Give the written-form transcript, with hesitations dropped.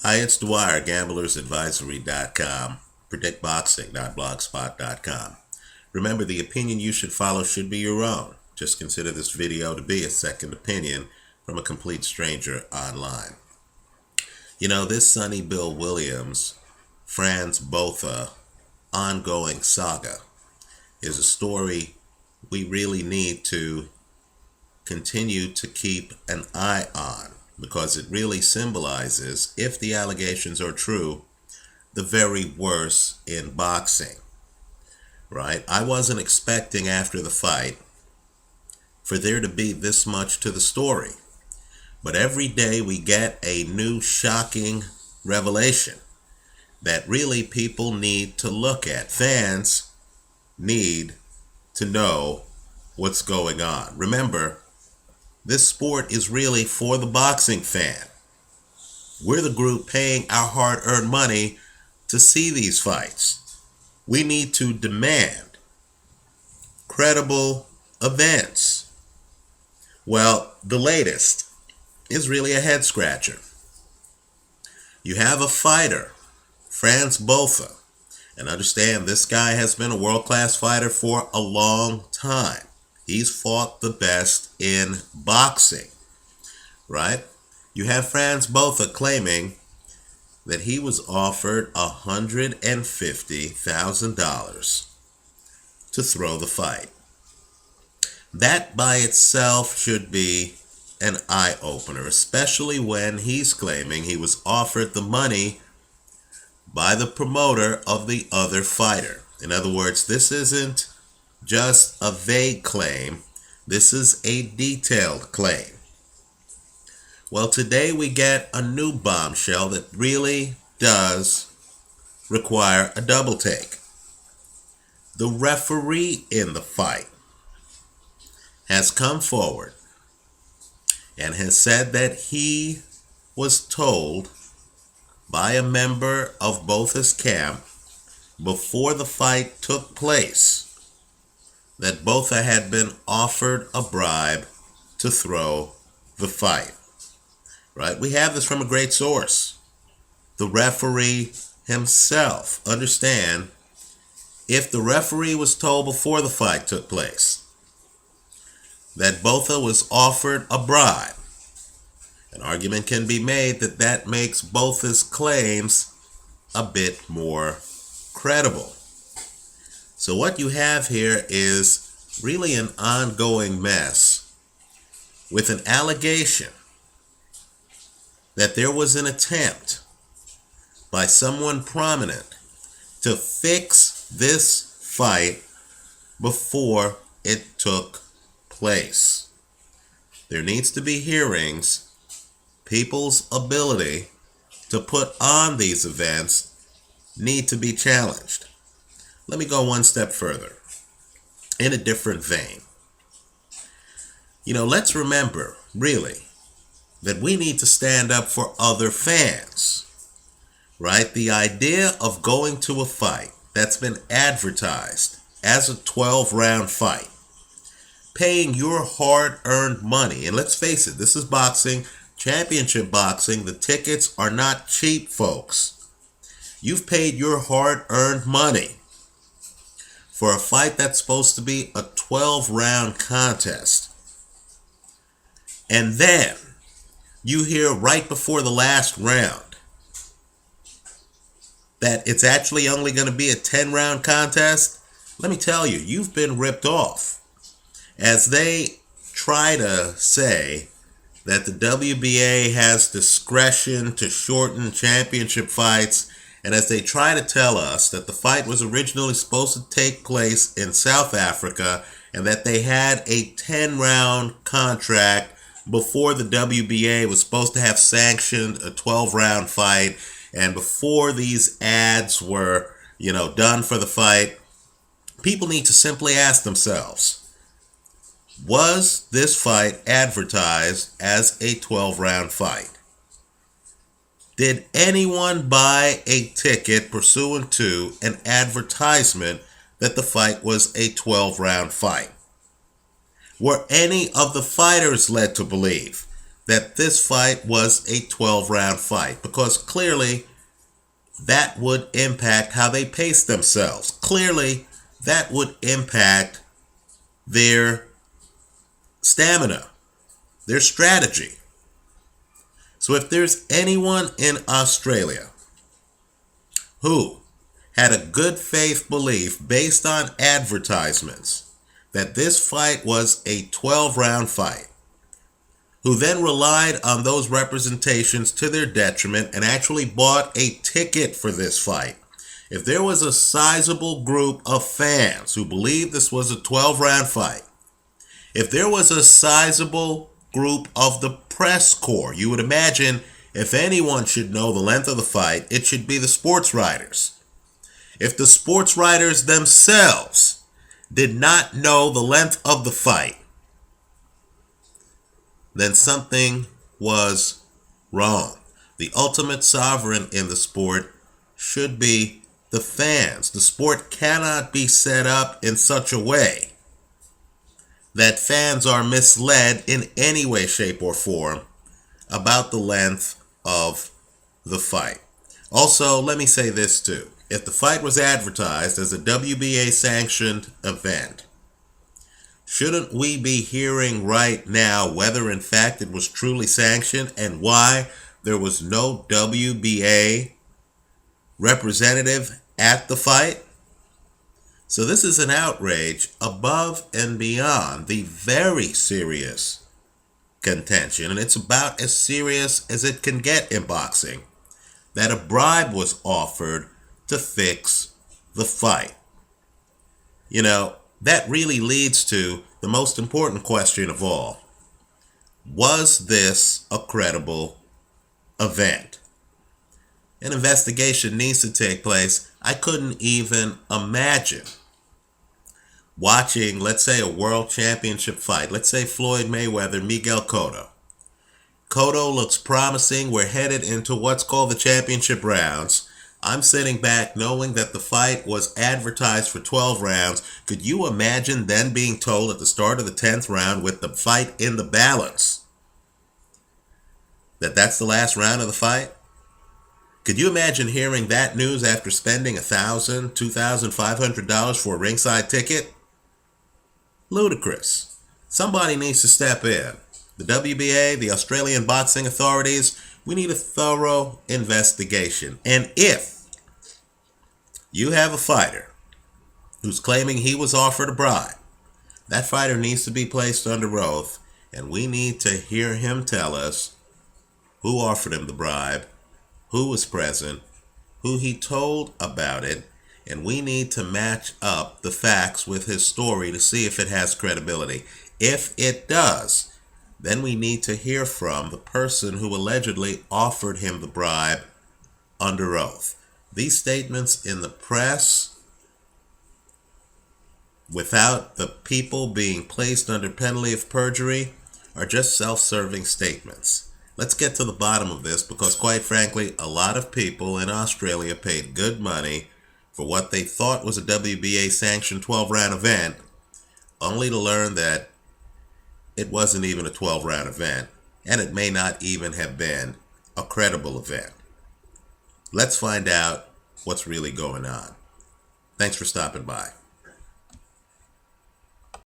Hi, it's Dwyer, gamblersadvisory.com, predictboxing.blogspot.com. Remember, the opinion you should follow should be your own. Just consider this video to be a second opinion from a complete stranger online. You know, this Sonny Bill Williams, Franz Botha ongoing saga is a story we really need to continue to keep an eye on, because it really symbolizes, if the allegations are true, the very worst in boxing, right? I wasn't expecting after the fight for there to be this much to the story, but every day we get a new shocking revelation that really people need to look at. Fans need to know what's going on. Remember, this sport is really for the boxing fan. We're the group paying our hard-earned money to see these fights. We need to demand credible events. Well, the latest is really a head-scratcher. You have a fighter, Franz Botha, and understand this guy has been a world-class fighter for a long time. He's fought the best in boxing, right? You have Franz Botha claiming that he was offered $150,000 to throw the fight. That by itself should be an eye-opener, especially when he's claiming he was offered the money by the promoter of the other fighter. In other words, this isn't just a vague claim. This is a detailed claim. Well, today we get a new bombshell that really does require a double take. The referee in the fight has come forward and has said that he was told by a member of Botha's camp before the fight took place that Botha had been offered a bribe to throw the fight. Right? We have this from a great source. The referee himself. Understand, if the referee was told before the fight took place that Botha was offered a bribe, an argument can be made that that makes Botha's claims a bit more credible. So what you have here is really an ongoing mess with an allegation that there was an attempt by someone prominent to fix this fight before it took place. There needs to be hearings. People's ability to put on these events need to be challenged. Let me go one step further, in a different vein. You know, let's remember, really, that we need to stand up for other fans, right? The idea of going to a fight that's been advertised as a 12-round fight, paying your hard-earned money, and let's face it, this is boxing, championship boxing. The tickets are not cheap, folks. You've paid your hard-earned money for a fight that's supposed to be a 12-round contest. And then you hear right before the last round that it's actually only going to be a 10-round contest. Let me tell you, you've been ripped off. As they try to say that the WBA has discretion to shorten championship fights, and as they try to tell us that the fight was originally supposed to take place in South Africa and that they had a 10-round contract before the WBA was supposed to have sanctioned a 12-round fight, and before these ads were, done for the fight, people need to simply ask themselves, was this fight advertised as a 12-round fight? Did anyone buy a ticket pursuant to an advertisement that the fight was a 12-round fight? Were any of the fighters led to believe that this fight was a 12-round fight, because clearly that would impact how they pace themselves. Clearly that would impact their stamina, their strategy. So if there's anyone in Australia who had a good faith belief based on advertisements that this fight was a 12-round fight, who then relied on those representations to their detriment and actually bought a ticket for this fight, if there was a sizable group of fans who believed this was a 12-round fight, if there was a sizable group of the press corps, you would imagine if anyone should know the length of the fight, it should be the sports writers. If the sports writers themselves did not know the length of the fight, then something was wrong. The ultimate sovereign in the sport should be the fans. The sport cannot be set up in such a way that fans are misled in any way, shape, or form about the length of the fight. Also, let me say this too. If the fight was advertised as a WBA sanctioned event, shouldn't we be hearing right now whether in fact it was truly sanctioned and why there was no WBA representative at the fight? So this is an outrage above and beyond the very serious contention, and it's about as serious as it can get in boxing, that a bribe was offered to fix the fight. You know, that really leads to the most important question of all. Was this a credible event? An investigation needs to take place. I couldn't even imagine watching, let's say, a world championship fight. Let's say Floyd Mayweather, Miguel Cotto. Cotto looks promising. We're headed into what's called the championship rounds. I'm sitting back knowing that the fight was advertised for 12 rounds. Could you imagine then being told at the start of the 10th round with the fight in the balance that that's the last round of the fight? Could you imagine hearing that news after spending $1,000, $2,500 for a ringside ticket? Ludicrous. Somebody needs to step in. The WBA, the Australian boxing authorities, we need a thorough investigation. And if you have a fighter who's claiming he was offered a bribe, that fighter needs to be placed under oath, and we need to hear him tell us who offered him the bribe, who was present, who he told about it, and we need to match up the facts with his story to see if it has credibility. If it does, then we need to hear from the person who allegedly offered him the bribe under oath. These statements in the press, without the people being placed under penalty of perjury, are just self-serving statements. Let's get to the bottom of this, because quite frankly, a lot of people in Australia paid good money for what they thought was a WBA sanctioned 12-round event, only to learn that it wasn't even a 12-round event, and it may not even have been a credible event. Let's find out what's really going on. Thanks for stopping by.